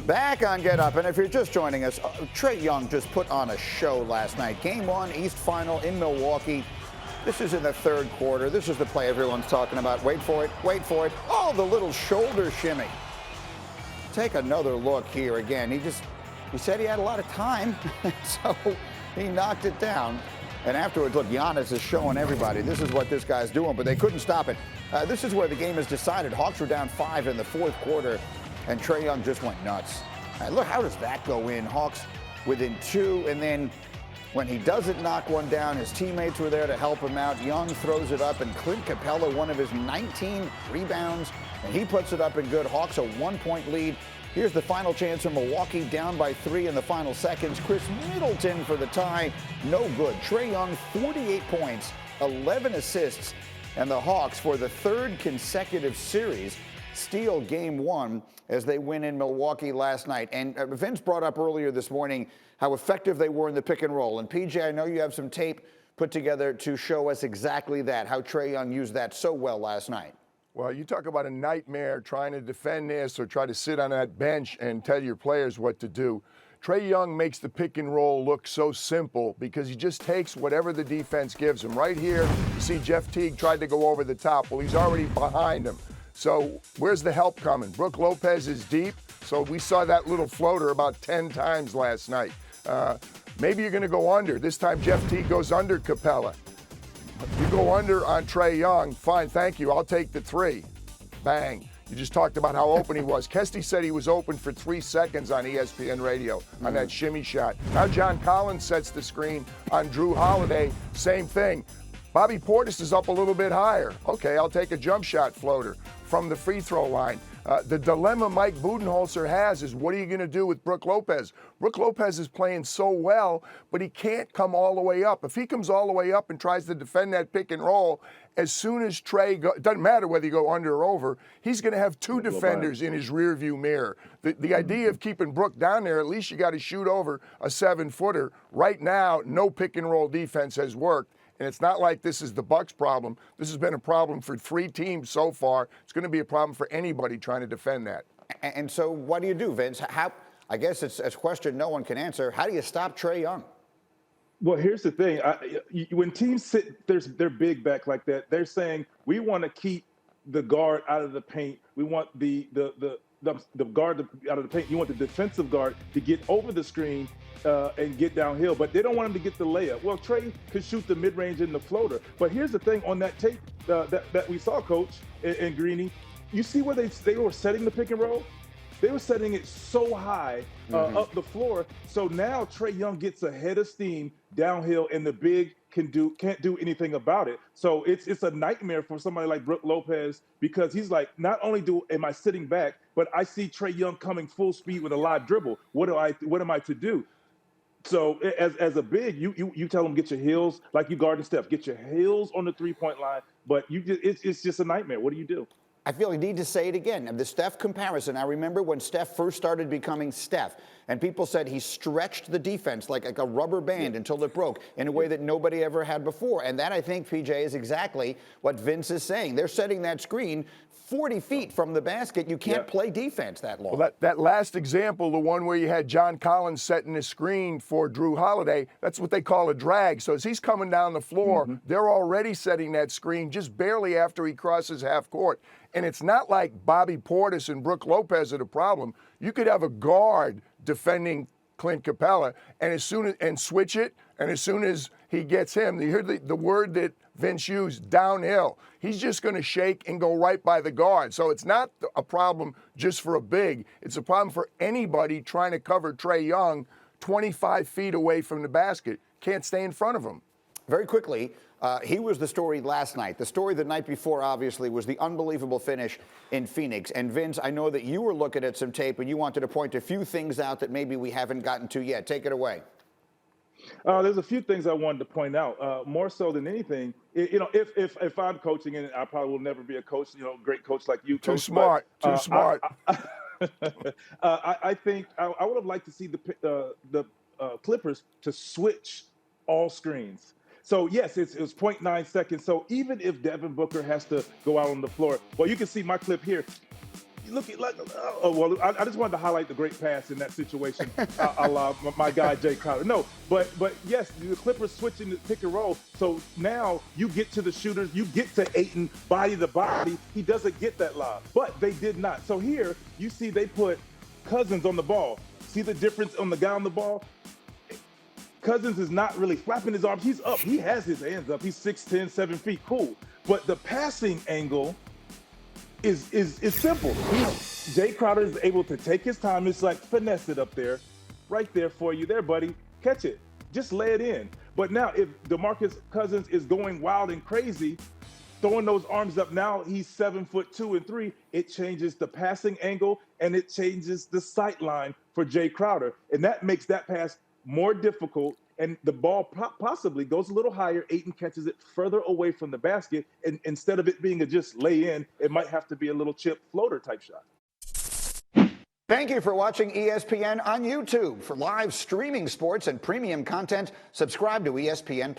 Back on Get Up, and if you're just joining us, Trae Young just put on a show last night. Game 1, East Final in Milwaukee. This is in the third quarter. This is the play everyone's talking about. Wait for it, wait for it. Oh, the little shoulder shimmy. Take another look here again. He said he had a lot of time, so he knocked it down. And afterwards, look, Giannis is showing everybody this is what this guy's doing, but they couldn't stop it. This is where the game is decided. Hawks were down 5 in the fourth quarter, and Trae Young just went nuts. Look, how does that go in? Hawks within 2, and then when he doesn't knock one down, his teammates were there to help him out. Young throws it up, and Clint Capella, one of his 19 rebounds, and he puts it up in good. Hawks a 1-point lead. Here's the final chance for Milwaukee, down by 3 in the final seconds. Chris Middleton for the tie, no good. Trae Young, 48 points, 11 assists, and the Hawks, for the third consecutive series, steal Game 1 as they win in Milwaukee last night. And Vince brought up earlier this morning how effective they were in the pick and roll. And PJ, I know you have some tape put together to show us exactly that, how Trae Young used that so well last night. Well, you talk about a nightmare trying to defend this or try to sit on that bench and tell your players what to do. Trae Young makes the pick and roll look so simple because he just takes whatever the defense gives him. Right here, you see Jeff Teague tried to go over the top. Well, he's already behind him. So where's the help coming? Brook Lopez is deep, so we saw that little floater about 10 times last night. Maybe you're going to go under. This time Jeff Teague goes under Capella. You go under on Trae Young, fine, thank you, I'll take the 3. Bang. You just talked about how open he was. Kesty said he was open for 3 seconds on ESPN radio on that shimmy shot. Now John Collins sets the screen on Drew Holiday, same thing. Bobby Portis is up a little bit higher. Okay, I'll take a jump shot floater from the free throw line. The dilemma Mike Budenholzer has is, what are you going to do with Brook Lopez? Brook Lopez is playing so well, but he can't come all the way up. If he comes all the way up and tries to defend that pick and roll, as soon as Trae it doesn't matter whether you go under or over, he's going to have 2 defenders in his rearview mirror. The idea of keeping Brook down there, at least you got to shoot over a 7-footer. Right now, no pick and roll defense has worked. And it's not like this is the Bucks' problem. This has been a problem for 3 teams so far. It's going to be a problem for anybody trying to defend that. And so what do you do, Vince? I guess it's a question no one can answer. How do you stop Trae Young? Well, here's the thing. When teams sit their big back like that, they're saying, we want to keep the guard out of the paint. We want the guard out of the paint. You want the defensive guard to get over the screen and get downhill, but they don't want him to get the layup. Well, Trae could shoot the mid-range and the floater. But here's the thing on that tape that we saw, Coach and Greeny, you see where they were setting the pick and roll? They were setting it so high up the floor. So now Trae Young gets a head of steam downhill, and the big can't do anything about it. So it's a nightmare for somebody like Brook Lopez, because he's like, not only am I sitting back, but I see Trae Young coming full speed with a live dribble. What am I to do? So as a big, you tell them, get your heels like you guarding Steph, get your heels on the 3-point line. But it's just a nightmare. What do you do? I feel you need to say it again. The Steph comparison. I remember when Steph first started becoming Steph, and people said he stretched the defense like a rubber band until it broke in a way that nobody ever had before. And that, I think, PJ, is exactly what Vince is saying. They're setting that screen 40 feet from the basket. You can't play defense that long. Well, that last example, the one where you had John Collins setting the screen for Drew Holiday, that's what they call a drag. So as he's coming down the floor, they're already setting that screen just barely after he crosses half court. And it's not like Bobby Portis and Brook Lopez are the problem. You could have a guard defending Clint Capella, and switch it, and as soon as he gets him, you hear the word that Vince used, downhill. He's just going to shake and go right by the guard. So it's not a problem just for a big. It's a problem for anybody trying to cover Trae Young 25 feet away from the basket. Can't stay in front of him. Very quickly, he was the story last night. The story the night before, obviously, was the unbelievable finish in Phoenix. And Vince, I know that you were looking at some tape and you wanted to point a few things out that maybe we haven't gotten to yet. Take it away. There's a few things I wanted to point out. More so than anything, if I'm coaching, and I probably will never be a coach, great coach like you. Too smart. I think I would have liked to see the Clippers to switch all screens. So, yes, it was 0.9 seconds. So even if Devin Booker has to go out on the floor, well, you can see my clip here. look at like, I just wanted to highlight the great pass in that situation. I love my guy Jay Crowder. No, but yes, the Clippers switching the pick and roll. So now you get to the shooters, you get to Ayton, body to body. He doesn't get that lob, but they did not. So here you see they put Cousins on the ball. See the difference on the guy on the ball? Cousins is not really flapping his arms. He's up. He has his hands up. He's 6'10", 7 feet. Cool. But the passing angle is simple. Jay Crowder is able to take his time. It's like finesse it up there, right there for you. There, buddy. Catch it. Just lay it in. But now if DeMarcus Cousins is going wild and crazy, throwing those arms up, now he's 7'2" and 3. It changes the passing angle and it changes the sight line for Jay Crowder. And that makes that pass more difficult, and the ball possibly goes a little higher. Ayton catches it further away from the basket, and instead of it being a just lay in, it might have to be a little chip floater type shot. Thank you for watching ESPN on YouTube. For live streaming sports and premium content, subscribe to ESPN+.